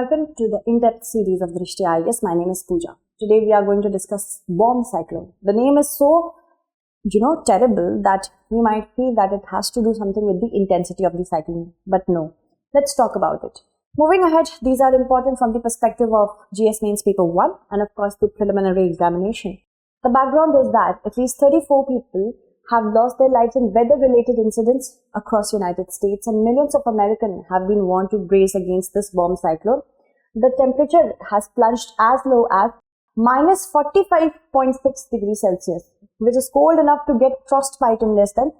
welcome to the in-depth series of Drishti IAS. My name is Pooja. Today we are going to discuss bomb cyclone. The name is so, terrible that we might feel that it has to do something with the intensity of the cyclone. But no, let's talk about it. Moving ahead, these are important from the perspective of GS Mains Paper 1 and of course the preliminary examination. The background is that at least 34 people have lost their lives in weather-related incidents across United States, and millions of Americans have been warned to brace against this bomb cyclone. The temperature has plunged as low as minus 45.6 degrees Celsius, which is cold enough to get frostbite in less than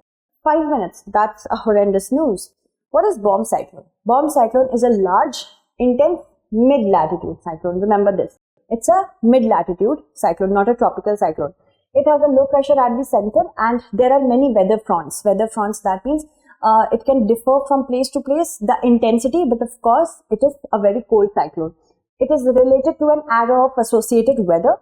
5 minutes. That's a horrendous news. What is bomb cyclone? Bomb cyclone is a large, intense mid-latitude cyclone. Remember this. It's a mid-latitude cyclone, not a tropical cyclone. It has a low pressure at the center, and there are many weather fronts. Weather fronts, that means it can differ from place to place, the intensity, but of course, it is a very cold cyclone. It is related to an array of associated weather.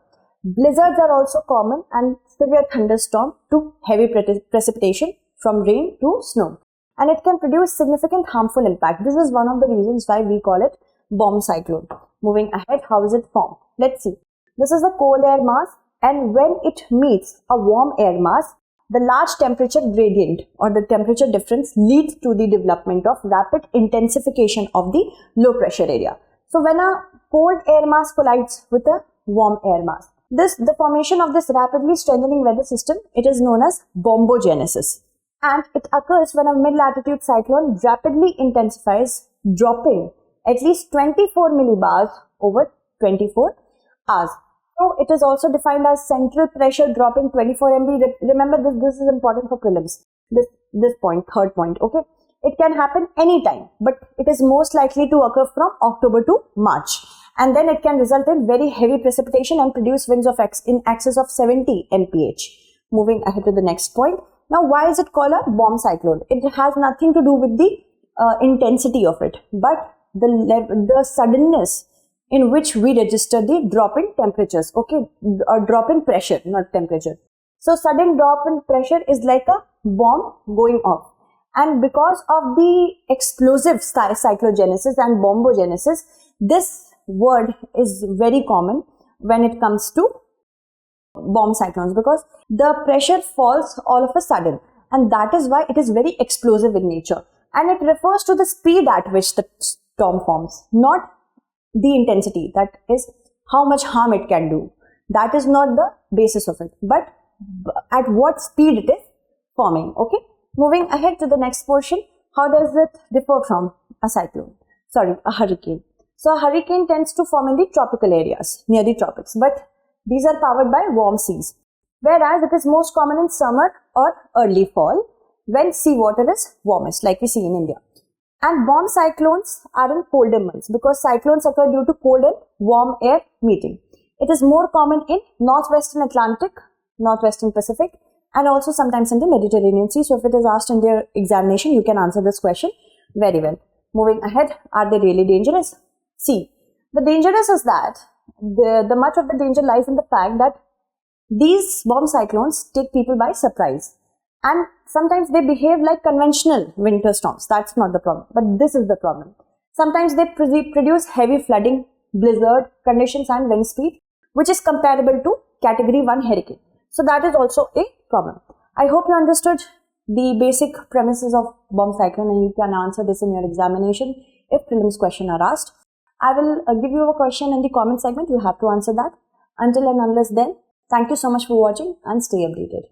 Blizzards are also common, and severe thunderstorm to heavy precipitation from rain to snow. And it can produce significant harmful impact. This is one of the reasons why we call it bomb cyclone. Moving ahead, how is it formed? Let's see. This is a cold air mass. And when it meets a warm air mass, the large temperature gradient or the temperature difference leads to the development of rapid intensification of the low pressure area. So when a cold air mass collides with a warm air mass, the formation of this rapidly strengthening weather system, it is known as bombogenesis. And it occurs when a mid-latitude cyclone rapidly intensifies, dropping at least 24 millibars over 24 hours. So it is also defined as central pressure dropping 24 MB. Remember this is important for prelims. This point, third point, okay. It can happen anytime, but it is most likely to occur from October to March. And then it can result in very heavy precipitation and produce winds in excess of 70 mph. Moving ahead to the next point. Now, why is it called a bomb cyclone? It has nothing to do with the intensity of it, but the suddenness in which we register the drop in temperatures, okay, or drop in pressure, not temperature. So sudden drop in pressure is like a bomb going off. And because of the explosive cyclogenesis and bombogenesis, this word is very common when it comes to bomb cyclones, because the pressure falls all of a sudden, and that is why it is very explosive in nature. And it refers to the speed at which the storm forms, not the intensity, that is how much harm it can do. That is not the basis of it, but at what speed it is forming, okay. Moving ahead to the next portion, how does it differ from a hurricane? So a hurricane tends to form in the tropical areas, near the tropics, but these are powered by warm seas, whereas it is most common in summer or early fall when seawater is warmest, like we see in India. And bomb cyclones are in colder months because cyclones occur due to cold and warm air meeting. It is more common in northwestern Atlantic, northwestern Pacific, and also sometimes in the Mediterranean Sea. So if it is asked in their examination, you can answer this question very well. Moving ahead, are they really dangerous? See, the dangerous is that the much of the danger lies in the fact that these bomb cyclones take people by surprise. And sometimes they behave like conventional winter storms. That's not the problem, but this is the problem. Sometimes they produce heavy flooding, blizzard conditions and wind speed, which is comparable to category 1 hurricane. So that is also a problem. I hope you understood the basic premises of bomb cyclone and you can answer this in your examination if prelims question are asked. I will give you a question in the comment segment. You have to answer that. Until and unless then, thank you so much for watching and stay updated.